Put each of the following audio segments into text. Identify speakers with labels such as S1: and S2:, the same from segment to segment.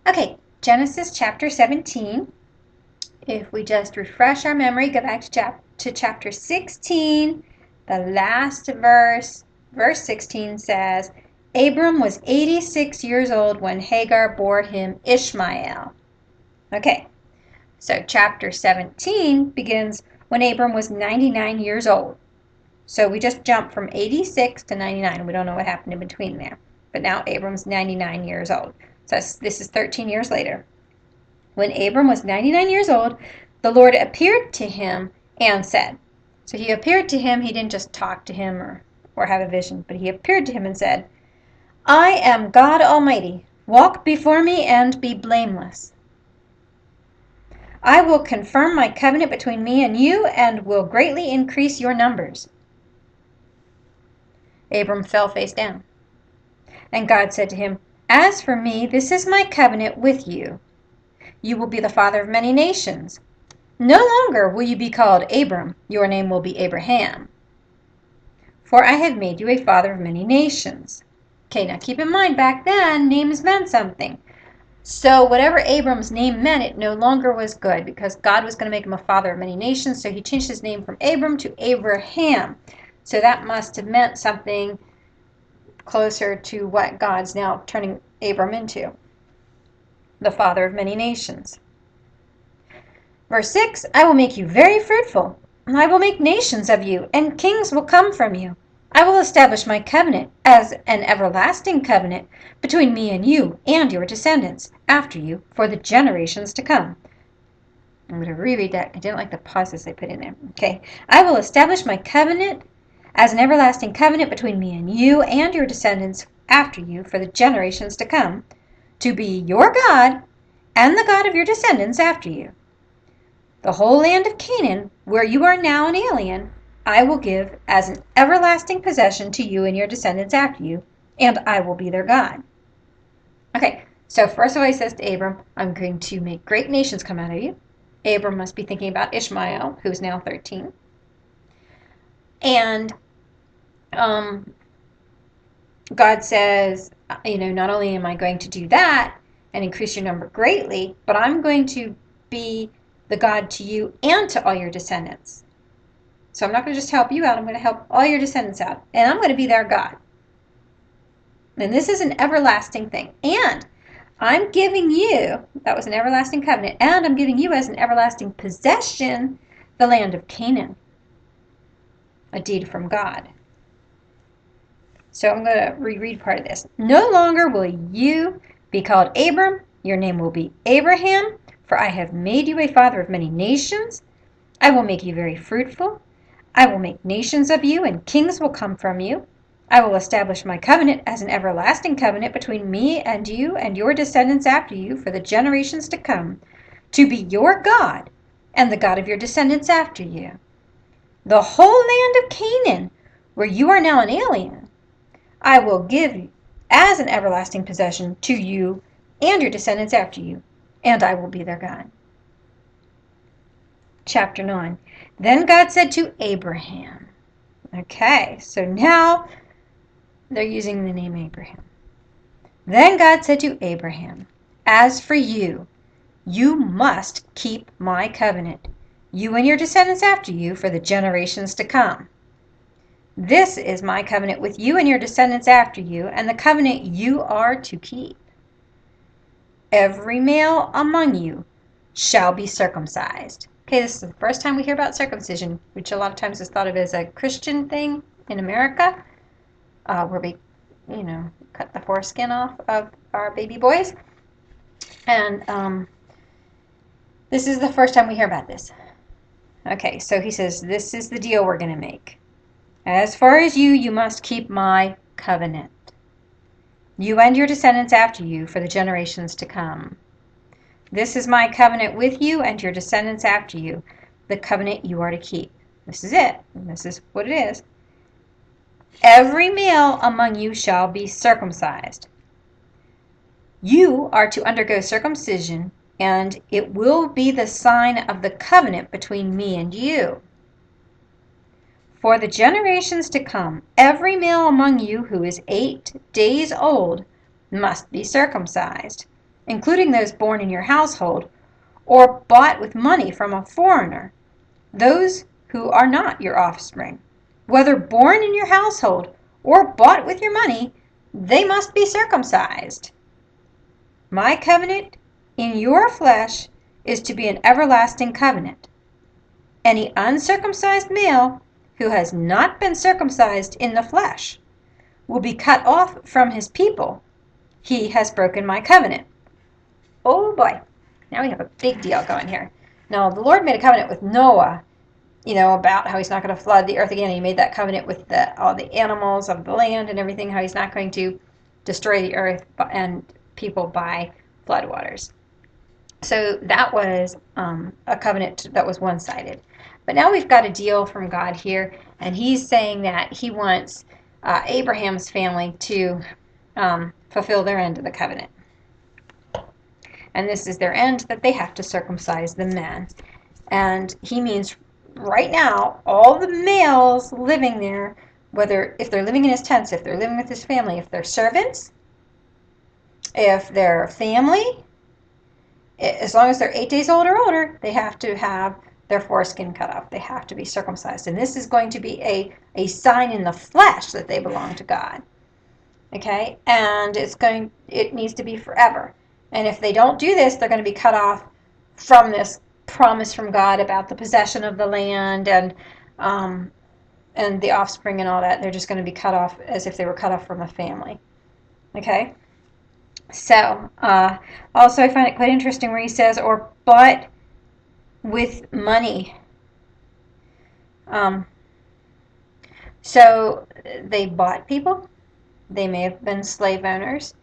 S1: Okay, Genesis chapter 17. If we just refresh our memory, go back to chapter 16, the last verse, verse 16 says, Abram was 86 years old when Hagar bore him Ishmael. Okay, so chapter 17 begins when Abram was 99 years old. So we just jumped from 86 to 99. We don't know what happened in between there. But now Abram's 99 years old. So this is 13 years later. When Abram was 99 years old, the Lord appeared to him and said, so he appeared to him, he didn't just talk to him or have a vision, but he appeared to him and said, I am God Almighty. Walk before me and be blameless. I will confirm my covenant between me and you and will greatly increase your numbers. Abram fell face down. And God said to him, As for me, this is my covenant with you. You will be the father of many nations. No longer will you be called Abram. Your name will be Abraham. For I have made you a father of many nations. Okay, now keep in mind, back then, names meant something. So whatever Abram's name meant, it no longer was good because God was going to make him a father of many nations. So he changed his name from Abram to Abraham. So that must have meant something closer to what God's now turning Abram into, the father of many nations. Verse 6, I will make you very fruitful. I will make nations of you, and kings will come from you. I will establish my covenant as an everlasting covenant between me and you and your descendants after you for the generations to come. I'm going to reread that. I didn't like the pauses they put in there. Okay. I will establish my covenant as an everlasting covenant between me and you and your descendants after you for the generations to come, to be your God and the God of your descendants after you. The whole land of Canaan, where you are now an alien, I will give as an everlasting possession to you and your descendants after you, and I will be their God. Okay, so first of all he says to Abram, I'm going to make great nations come out of you. Abram must be thinking about Ishmael, who's now 13. And God says, not only am I going to do that and increase your number greatly, but I'm going to be the God to you and to all your descendants. So I'm not going to just help you out, I'm going to help all your descendants out. And I'm going to be their God. And this is an everlasting thing. And I'm giving you, that was an everlasting covenant, and I'm giving you as an everlasting possession the land of Canaan, a deed from God. So I'm going to reread part of this. No longer will you be called Abram, your name will be Abraham, for I have made you a father of many nations. I will make you very fruitful. I will make nations of you, and kings will come from you. I will establish my covenant as an everlasting covenant between me and you and your descendants after you for the generations to come, to be your God and the God of your descendants after you. The whole land of Canaan, where you are now an alien, I will give as an everlasting possession to you and your descendants after you, and I will be their God. Chapter 9. Then God said to Abraham. Okay, so now they're using the name Abraham. Then God said to Abraham, As for you, you must keep my covenant, you and your descendants after you, for the generations to come. This is my covenant with you and your descendants after you, and the covenant you are to keep. Every male among you shall be circumcised. Okay, this is the first time we hear about circumcision, which a lot of times is thought of as a Christian thing in America, where we, cut the foreskin off of our baby boys. And this is the first time we hear about this. Okay, so he says, this is the deal we're going to make. As far as you must keep my covenant. You and your descendants after you for the generations to come. This is my covenant with you and your descendants after you, the covenant you are to keep. This is it, and this is what it is. Every male among you shall be circumcised. You are to undergo circumcision, and it will be the sign of the covenant between me and you. For the generations to come, every male among you who is 8 days old must be circumcised, including those born in your household, or bought with money from a foreigner, those who are not your offspring. Whether born in your household or bought with your money, they must be circumcised. My covenant in your flesh is to be an everlasting covenant. Any uncircumcised male who has not been circumcised in the flesh will be cut off from his people. He has broken my covenant. Oh boy, now we have a big deal going here. Now, the Lord made a covenant with Noah, about how he's not going to flood the earth again. He made that covenant with all the animals of the land and everything, how he's not going to destroy the earth and people by floodwaters. So that was a covenant that was one-sided. But now we've got a deal from God here, and he's saying that he wants Abraham's family to fulfill their end of the covenant. And this is their end, that they have to circumcise the men. And he means right now, all the males living there, if they're living in his tents, if they're living with his family, if they're servants, if they're family, as long as they're 8 days old or older, they have to have their foreskin cut off. They have to be circumcised. And this is going to be a sign in the flesh that they belong to God. Okay? And it needs to be forever. And if they don't do this, they're going to be cut off from this promise from God about the possession of the land and the offspring and all that. They're just going to be cut off as if they were cut off from a family. Okay? So, also I find it quite interesting where he says, or bought with money. So they bought people. They may have been slave owners.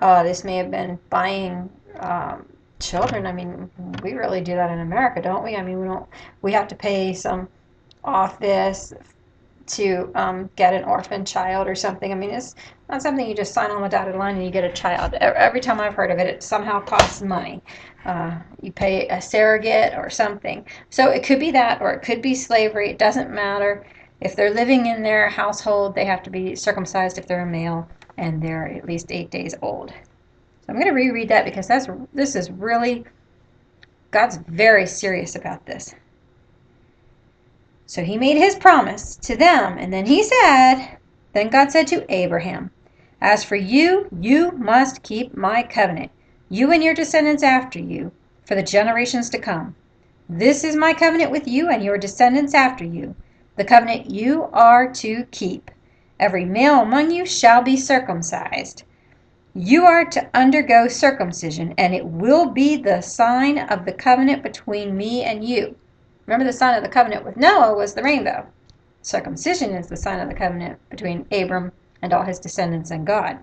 S1: This may have been buying children. I mean, we really do that in America, don't we? I mean, we have to pay some off this to get an orphan child or something. I mean, it's not something you just sign on the dotted line and you get a child. Every time I've heard of it, it somehow costs money. You pay a surrogate or something. So it could be that, or it could be slavery. It doesn't matter. If they're living in their household, they have to be circumcised if they're a male and they're at least 8 days old. So I'm going to reread that because this is really, God's very serious about this. So he made his promise to them, and then then God said to Abraham, as for you, you must keep my covenant, you and your descendants after you, for the generations to come. This is my covenant with you and your descendants after you, the covenant you are to keep. Every male among you shall be circumcised. You are to undergo circumcision, and it will be the sign of the covenant between me and you. Remember, the sign of the covenant with Noah was the rainbow. Circumcision is the sign of the covenant between Abram and all his descendants and God.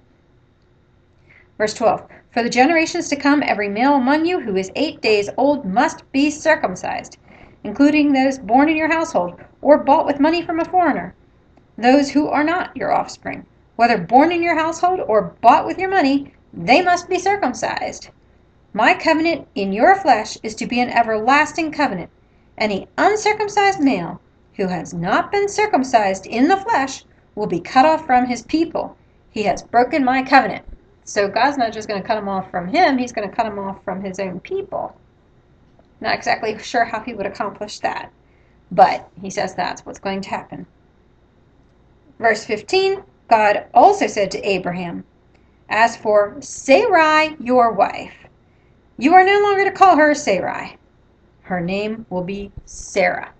S1: Verse 12, for the generations to come, every male among you who is 8 days old must be circumcised, including those born in your household or bought with money from a foreigner, those who are not your offspring. Whether born in your household or bought with your money, they must be circumcised. My covenant in your flesh is to be an everlasting covenant. Any uncircumcised male who has not been circumcised in the flesh will be cut off from his people. He has broken my covenant. So God's not just going to cut him off from him, he's going to cut him off from his own people. Not exactly sure how he would accomplish that, but he says that's what's going to happen. Verse 15, God also said to Abraham, as for Sarai, your wife, you are no longer to call her Sarai. Her name will be Sarah.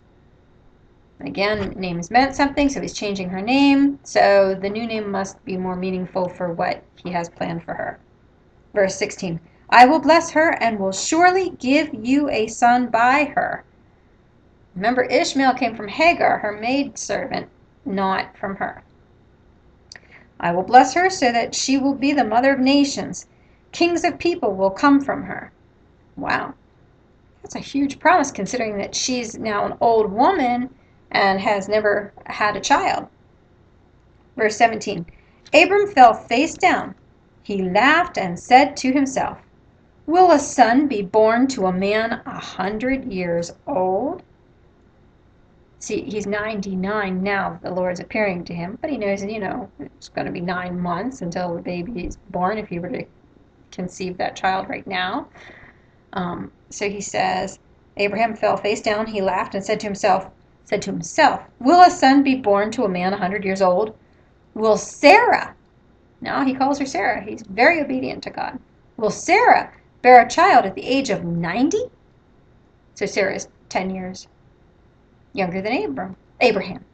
S1: Again, names meant something, so he's changing her name. So the new name must be more meaningful for what he has planned for her. Verse 16, I will bless her and will surely give you a son by her. Remember, Ishmael came from Hagar, her maidservant, not from her. I will bless her so that she will be the mother of nations. Kings of people will come from her. Wow. That's a huge promise considering that she's now an old woman and has never had a child. Verse 17, Abram fell face down. He laughed and said to himself, will a son be born to a man 100 years old? See, he's 99 now, the Lord's appearing to him, but he knows, it's going to be 9 months until the baby is born if he were to conceive that child right now. So he says, Abraham fell face down. He laughed and said to himself, will a son be born to a man 100 years old? Will Sarah, now he calls her Sarah, he's very obedient to God. Will Sarah bear a child at the age of 90? So Sarah is 10 years younger than Abraham.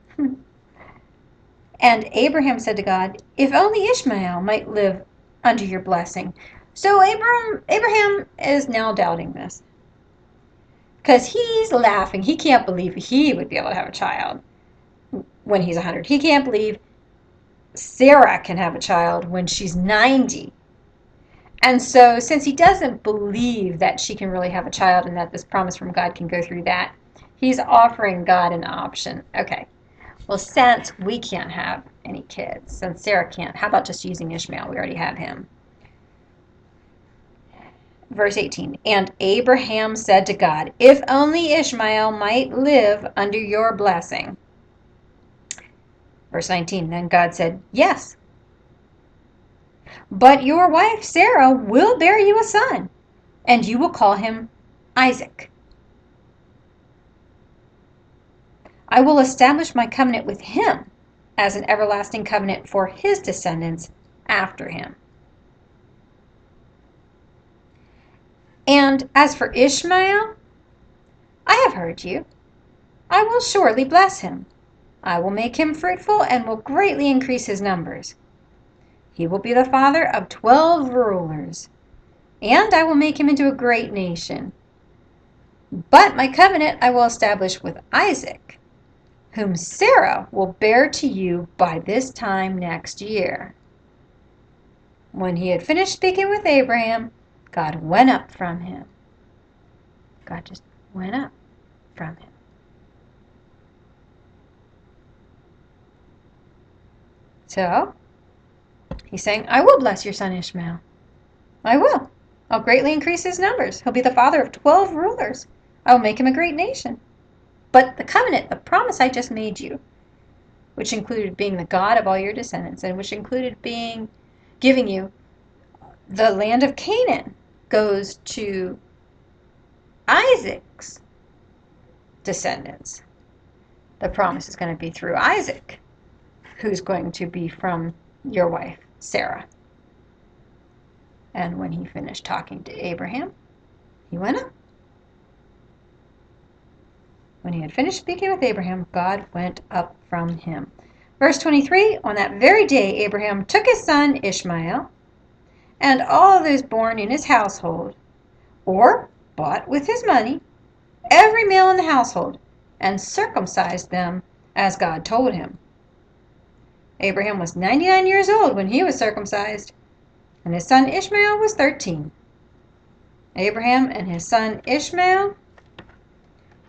S1: And Abraham said to God, if only Ishmael might live under your blessing. So Abraham is now doubting this, because he's laughing. He can't believe he would be able to have a child when he's 100. He can't believe Sarah can have a child when she's 90. And so since he doesn't believe that she can really have a child and that this promise from God can go through that, he's offering God an option. Okay, well, since we can't have any kids, since Sarah can't, how about just using Ishmael? We already have him. Verse 18, and Abraham said to God, if only Ishmael might live under your blessing. Verse 19, then God said, yes, but your wife Sarah will bear you a son, and you will call him Isaac. I will establish my covenant with him as an everlasting covenant for his descendants after him. And as for Ishmael, I have heard you. I will surely bless him. I will make him fruitful and will greatly increase his numbers. He will be the father of 12 rulers, and I will make him into a great nation. But my covenant I will establish with Isaac, whom Sarah will bear to you by this time next year. When he had finished speaking with Abraham, God went up from him. God just went up from him. So, he's saying, I will bless your son Ishmael. I will. I'll greatly increase his numbers. He'll be the father of 12 rulers. I will make him a great nation. But the covenant, the promise I just made you, which included being the God of all your descendants, and which included giving you the land of Canaan, goes to Isaac's descendants. The promise is going to be through Isaac, who's going to be from your wife, Sarah. And when he finished talking to Abraham, he went up. When he had finished speaking with Abraham, God went up from him. Verse 23, on that very day, Abraham took his son Ishmael and all those born in his household, or bought with his money, every male in the household, and circumcised them as God told him. Abraham was 99 years old when he was circumcised, and his son Ishmael was 13. Abraham and his son Ishmael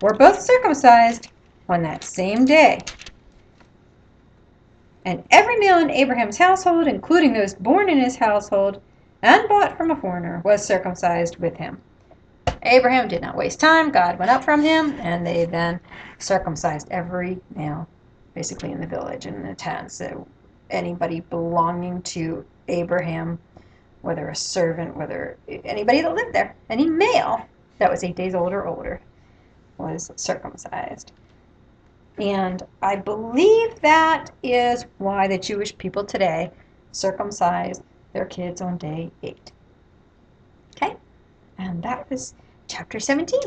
S1: were both circumcised on that same day. And every male in Abraham's household, including those born in his household and bought from a foreigner, was circumcised with him. Abraham did not waste time. God went up from him, and they then circumcised every male, basically in the village and in the towns. So anybody belonging to Abraham, whether a servant, whether anybody that lived there, any male that was 8 days old or older, was circumcised. And I believe that is why the Jewish people today circumcise their kids on day 8. Okay? And that was chapter 17.